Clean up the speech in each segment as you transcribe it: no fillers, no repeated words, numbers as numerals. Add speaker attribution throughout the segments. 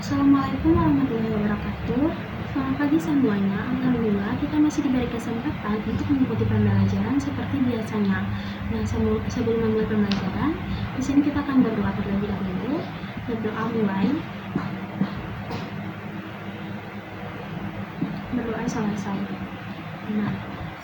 Speaker 1: Assalamualaikum warahmatullahi wabarakatuh. Selamat pagi semuanya. Alhamdulillah kita masih diberi kesempatan untuk mengikuti pembelajaran seperti biasanya. Nah, sebelum memulai pembelajaran, di sini kita akan berdoa terlebih dahulu. Berdoa mulai. Berdoa selesai. Nah,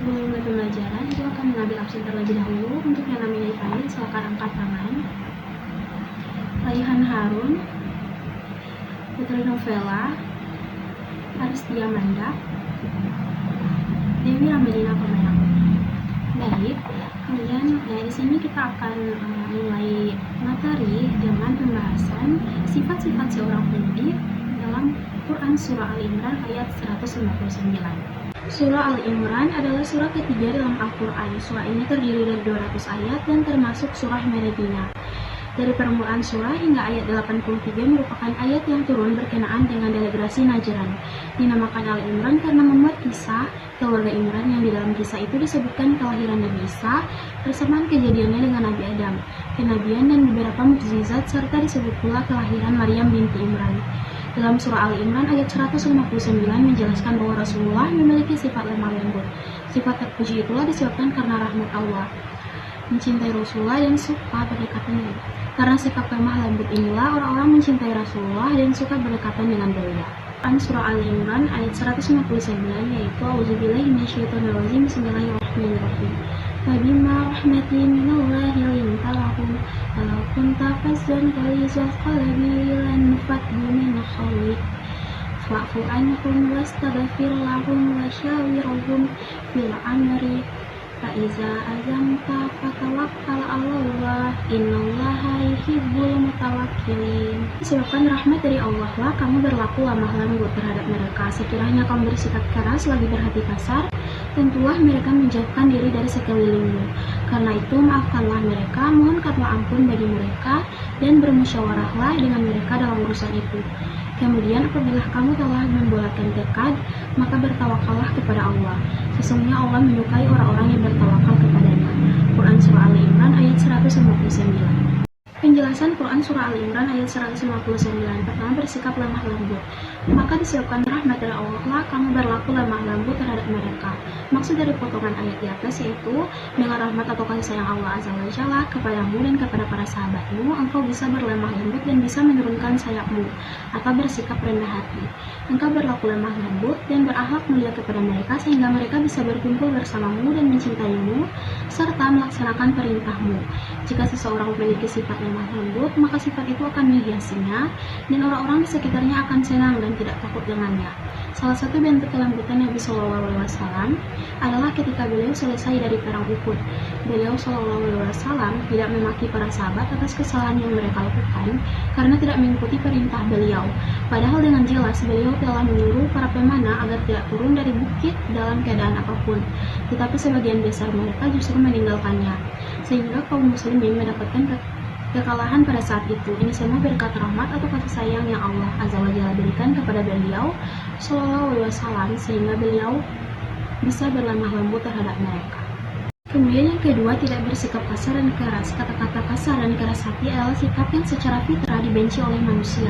Speaker 1: sebelum memulai pembelajaran, itu akan mengambil absen terlebih dahulu. Untuk yang namanya dipanggil, silakan angkat tangan. Raihan Harun, Putri Novela, Aristia Manda, Dewi Ramadina Pemenang. Baik, kemudian di sini kita akan mulai materi dengan pembahasan sifat-sifat seorang pendidik dalam Quran Surah Al-Imran ayat 159. Surah Al-Imran adalah surah ketiga dalam Al-Quran. Surah ini terdiri dari 200 ayat dan termasuk surah Madinah. Dari permulaan surah hingga ayat 83 merupakan ayat yang turun berkenaan dengan delegrasi Najran. Dinamakan Al-Imran karena memuat kisah keluarga Imran yang di dalam kisah itu disebutkan kelahiran Nabi Isa, persamaan kejadiannya dengan Nabi Adam, kenabian dan beberapa mukjizat serta disebut pula kelahiran Maryam binti Imran. Dalam surah Al-Imran ayat 159 menjelaskan bahwa Rasulullah memiliki sifat lemah lembut. Sifat terpuji itulah disebabkan karena rahmat Allah, mencintai Rasulullah dan suka berdekatan dengan. Karena sikap lemah lembut inilah orang-orang mencintai Rasulullah dan suka berdekatan dengan beliau. Surah Al-Imran ayat 159 yaitu A'udzubillahi minasyaitonirrajim Bismillahirrahmanirrahim. Fabima rahmatin minallahi linta lahum walau kunta fazzan ghalizal qalbi lan faddu min hawlik fa'fu anhum wastaghfir lahum wasyawirhum fil amri Fa'iza azamta fatawakkal 'alallah innallaha yuhibbul mutawakkilin. Disebabkan rahmat dari Allah lah kamu berlaku lemah lembut terhadap mereka. Sekiranya kamu bersikap keras lagi berhati kasar, tentulah mereka menjauhkan diri dari sekelilingmu. Karena itu maafkanlah mereka, mohonkanlah ampun bagi mereka, dan bermusyawarahlah dengan mereka dalam urusan itu. Kemudian apabila kamu telah membulatkan tekad, maka bertawakallah kepada Allah. Sesungguhnya Allah menyukai orang-orang yang bertawakal kepadanya. Quran Surah Al-Imran ayat 159. Penjelasan Quran Surah Al-Imran ayat 159. Pertama, bersikap lemah lembut. Maka disebabkan rahmat dari Allah lah kamu berlaku lemah lembut terhadap mereka. Maksud dari potongan ayat di atas yaitu dengan rahmat atau kasih sayang Allah Azza wa Jalla kepadamu dan kepada para sahabatmu, engkau bisa berlemah lembut dan bisa menurunkan sayapmu atau bersikap rendah hati. Engkau berlaku lemah lembut dan berakhlak mulia kepada mereka sehingga mereka bisa berkumpul bersamamu dan mencintaimu serta melaksanakan perintahmu. Jika seseorang memiliki sifat lemah lembut, maka sifat itu akan menghiasinya dan orang-orang di sekitarnya akan senang dan tidak takut dengannya. Salah satu bentuk kelembutan Nabi SAW adalah ketika beliau selesai dari perang Uhud. Beliau SAW tidak memaki para sahabat atas kesalahan yang mereka lakukan karena tidak mengikuti perintah beliau. Padahal dengan jelas beliau telah menyuruh para pemanah agar tidak turun dari bukit dalam keadaan apapun. Tetapi sebagian besar mereka justru meninggalkannya, sehingga kaum muslimin mendapatkan kekalahan pada saat itu. Ini semua berkat rahmat atau kasih sayang yang Allah Azza wa Jalla berikan kepada beliau Shallallahu Alaihi Wasallam sehingga beliau bisa berlemah lembut terhadap mereka. Kemudian yang kedua, tidak bersikap kasar dan keras. Kata-kata kasar dan keras hati adalah sikap yang secara fitrah dibenci oleh manusia.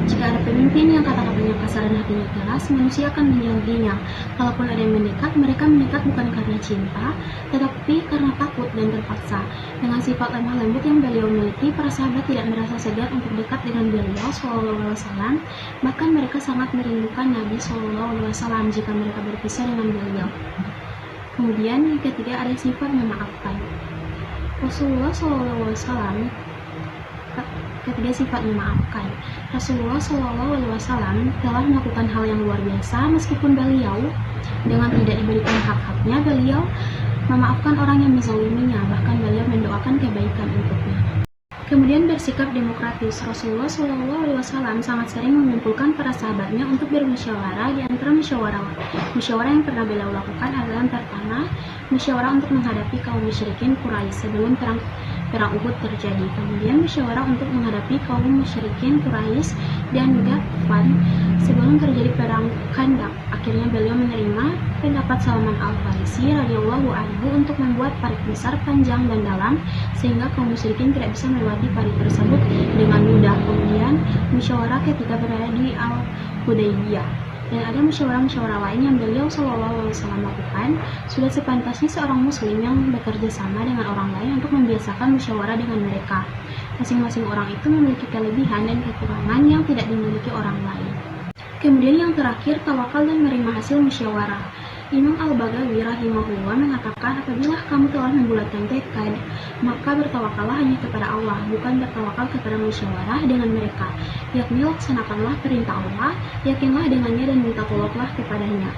Speaker 1: Jika ada pemimpin yang kata-katanya kasar dan hatinya keras, manusia akan menjauhinya. Kalaupun ada yang mendekat, mereka mendekat bukan karena cinta, tetapi karena takut dan terpaksa. Dengan sifat lemah lembut yang beliau miliki, para sahabat tidak merasa segan untuk dekat dengan beliau Shallallahu Alaihi Wasallam. Bahkan mereka sangat merindukan Nabi Shallallahu Alaihi Wasallam jika mereka berpisah dengan beliau. Kemudian yang ketiga ada sifat memaafkan. Rasulullah SAW ketiga sifat memaafkan. Rasulullah SAW telah melakukan hal yang luar biasa meskipun beliau dengan tidak diberikan hak-haknya, beliau memaafkan orang yang menzaliminya, bahkan beliau mendoakan kebaikan untuknya. Kemudian bersikap demokratis. Rasulullah SAW sangat sering mengumpulkan para sahabatnya untuk bermusyawarah. Di antara musyawarah yang pernah beliau lakukan adalah pertama, musyawarah untuk menghadapi kaum musyrikin Quraisy sebelum perang perang Uhud terjadi. Kemudian musyawarah untuk menghadapi kaum musyrikin Quraisy dan Ghatfan sebelum terjadi perang Khandaq. Akhirnya beliau menerima pendapat Salman Al-Farisi radhiyallahu anhu untuk membuat parit besar, panjang dan dalam sehingga kaum musyrikin tidak bisa melewati parit tersebut dengan mudah. Kemudian musyawarah ketika berada di Al-Hudaybiyah. Dan ada musyawarah-musyawarah lain yang beliau SAW lakukan. Sudah sepantasnya seorang muslim yang bekerja sama dengan orang lain untuk membiasakan musyawarah dengan mereka. Masing-masing orang itu memiliki kelebihan dan kekurangan yang tidak dimiliki orang lain. Kemudian yang terakhir, tawakal dan menerima hasil musyawarah. Imam Al-Baghawi rahimahullah mengatakan, apabila kamu telah membulatkan tekad, maka bertawakallah hanya kepada Allah, bukan bertawakal kepada musyawarah dengan mereka. Yakni laksanakanlah perintah Allah, yakinlah dengannya dan minta tolonglah kepadanya.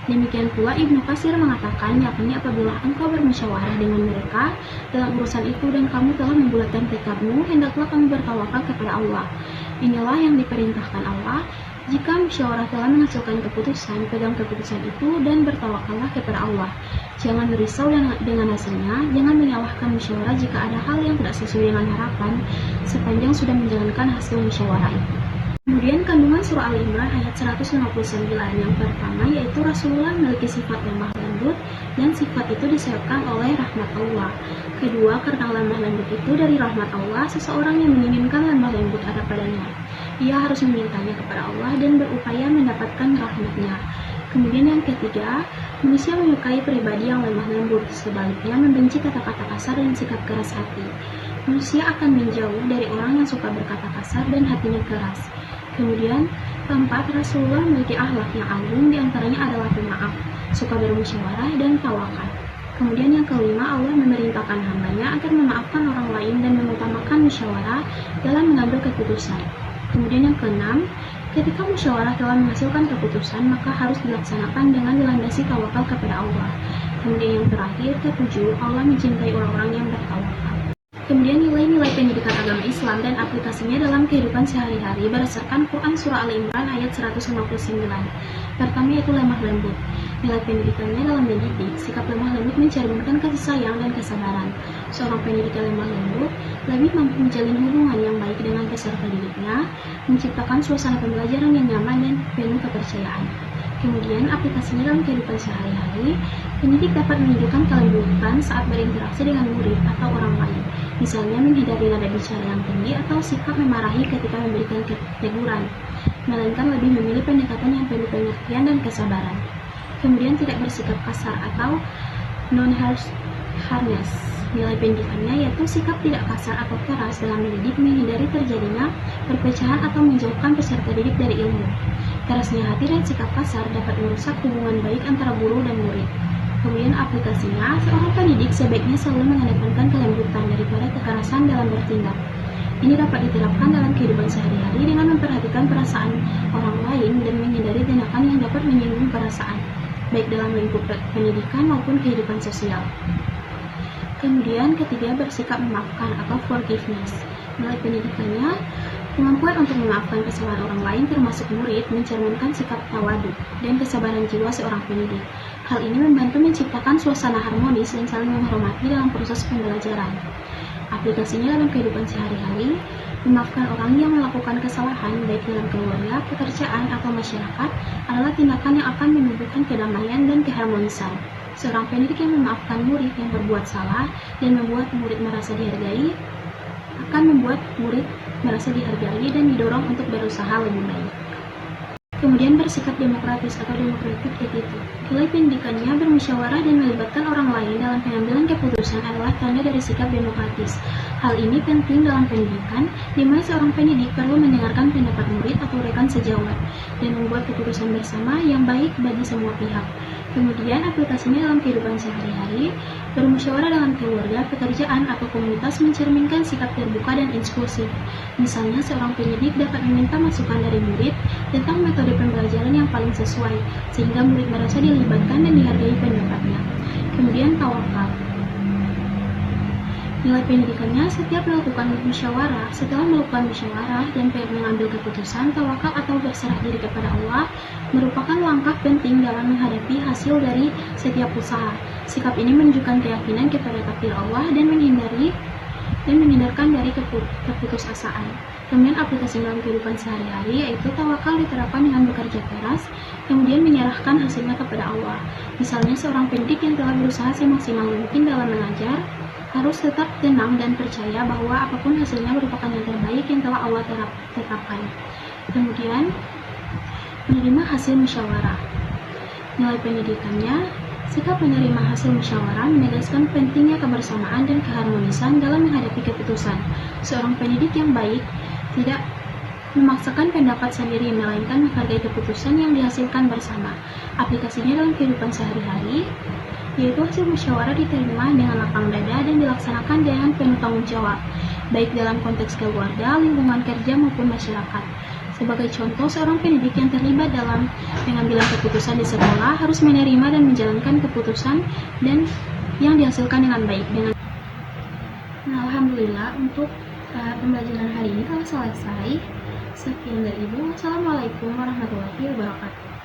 Speaker 1: Demikian pula Ibnu Katsir mengatakan, yakni apabila engkau bermusyawarah dengan mereka dalam urusan itu dan kamu telah membulatkan tekadmu, hendaklah kamu bertawakal kepada Allah. Inilah yang diperintahkan Allah. Jika musyawarah telah menghasilkan keputusan, pegang keputusan itu dan bertawakallah kepada Allah. Jangan risau dengan hasilnya, jangan menyalahkan musyawarah jika ada hal yang tidak sesuai dengan harapan, sepanjang sudah menjalankan hasil musyawarah itu. Kemudian kandungan surah Al-Imran ayat 159 yang pertama yaitu Rasulullah memiliki sifat lemah lembut dan sifat itu disebabkan oleh rahmat Allah. Kedua, karena lemah lembut itu dari rahmat Allah, seseorang yang menginginkan lemah lembut ada padanya, ia harus memintanya kepada Allah dan berupaya mendapatkan rahmatnya. Kemudian yang ketiga, manusia menyukai pribadi yang lemah lembut, sebaliknya membenci kata-kata kasar dan sikap keras hati. Manusia akan menjauh dari orang yang suka berkata kasar dan hatinya keras. Kemudian keempat, Rasulullah memiliki akhlak yang agung, diantaranya adalah pemaaf, suka bermusyawarah dan tawakal. Kemudian yang kelima, Allah memerintahkan hambanya agar memaafkan orang lain dan mengutamakan musyawarah dalam mengambil keputusan. Kemudian yang keenam, ketika musyawarah telah menghasilkan keputusan, maka harus dilaksanakan dengan dilandasi tawakal kepada Allah. Kemudian yang terakhir, ketujuh, Allah mencintai orang-orang yang bertawakal. Kemudian nilai-nilai pendidikan agama Islam dan aplikasinya dalam kehidupan sehari-hari berdasarkan Quran Surah Al-Imran ayat 159. Pertama yaitu lemah lembut. Nilai pendidikannya dalam mendidik, sikap lemah lembut mencerminkan kasih sayang dan kesabaran. Seorang pendidik yang lemah lembut lebih mampu menjalin hubungan yang baik dengan peserta didiknya, menciptakan suasana pembelajaran yang nyaman dan penuh kepercayaan. Kemudian aplikasinya dalam kehidupan sehari-hari, pendidik dapat menunjukkan kelembutan saat berinteraksi dengan murid atau orang lain. Misalnya menghindari nada bicara yang tinggi atau sikap memarahi ketika memberikan teguran, melainkan lebih memilih pendekatan yang penuh pengertian dan kesabaran. Kemudian tidak bersikap kasar atau non-harshness. Nilai pendidikannya yaitu sikap tidak kasar atau keras dalam mendidik, menghindari terjadinya perpecahan atau menjauhkan peserta didik dari ilmu. Kerasnya hati dan sikap kasar dapat merusak hubungan baik antara guru dan murid. Kemudian aplikasinya, seorang pendidik sebaiknya selalu mengedepankan kelembutan daripada kekerasan dalam bertindak. Ini dapat diterapkan dalam kehidupan sehari-hari dengan memperhatikan perasaan orang lain dan menghindari tindakan yang dapat menyinggung perasaan, baik dalam lingkup pendidikan maupun kehidupan sosial. Kemudian ketiga, bersikap memaafkan atau forgiveness. Nilai pendidikannya, kemampuan untuk memaafkan kesalahan orang lain termasuk murid mencerminkan sikap tawadu dan kesabaran jiwa seorang pendidik. Hal ini membantu menciptakan suasana harmonis dan saling menghormati dalam proses pembelajaran. Aplikasinya dalam kehidupan sehari-hari, memaafkan orang yang melakukan kesalahan baik dalam keluarga, pekerjaan, atau masyarakat adalah tindakan yang akan menumbuhkan kedamaian dan keharmonisan. Seorang pendidik yang memaafkan murid yang berbuat salah dan membuat murid merasa dihargai akan membuat murid merasa dihargai dan didorong untuk berusaha lebih baik. Kemudian bersikap demokratis atau democratic attitude. Nilai pendidikannya, bermusyawarah dan melibatkan orang lain dalam pengambilan keputusan adalah tanda dari sikap demokratis. Hal ini penting dalam pendidikan, di mana seorang pendidik perlu mendengarkan pendapat murid atau rekan sejawat dan membuat keputusan bersama yang baik bagi semua pihak. Kemudian aplikasinya dalam kehidupan sehari-hari, bermusyawarah dalam keluarga, pekerjaan, atau komunitas mencerminkan sikap terbuka dan inklusif. Misalnya, seorang pendidik dapat meminta masukan dari murid tentang metode pembelajaran yang paling sesuai, sehingga murid merasa dilibatkan dan dihargai pendapatnya. Kemudian tawakal. Nilai pendidikannya, setiap melakukan musyawarah, setelah melakukan musyawarah dan mengambil keputusan, tawakal atau berserah diri kepada Allah merupakan langkah penting dalam menghadapi hasil dari setiap usaha. Sikap ini menunjukkan keyakinan kepada takdir Allah dan menghindari dan menghindarkan dari keputusasaan. Kemudian aplikasi dalam kehidupan sehari-hari yaitu tawakal diterapkan dengan bekerja keras, kemudian menyerahkan hasilnya kepada Allah. Misalnya seorang pendidik yang telah berusaha semaksimal mungkin dalam mengajar, harus tetap tenang dan percaya bahwa apapun hasilnya merupakan yang terbaik yang telah Allah tetapkan. Kemudian, menerima hasil musyawarah. Nilai pendidikannya, sikap menerima hasil musyawarah menegaskan pentingnya kebersamaan dan keharmonisan dalam menghadapi keputusan. Seorang pendidik yang baik tidak memaksakan pendapat sendiri, melainkan menghargai keputusan yang dihasilkan bersama. Aplikasinya dalam kehidupan sehari-hari, yaitu hasil musyawarah diterima dengan lapang dada dan dilaksanakan dengan penuh tanggung jawab, baik dalam konteks keluarga, lingkungan kerja, maupun masyarakat. Sebagai contoh, seorang pendidik yang terlibat dalam pengambilan keputusan di sekolah harus menerima dan menjalankan keputusan dan yang dihasilkan dengan baik. Nah, alhamdulillah untuk pembelajaran hari ini telah selesai. Sekian dari Ibu. Wassalamualaikum warahmatullahi wabarakatuh.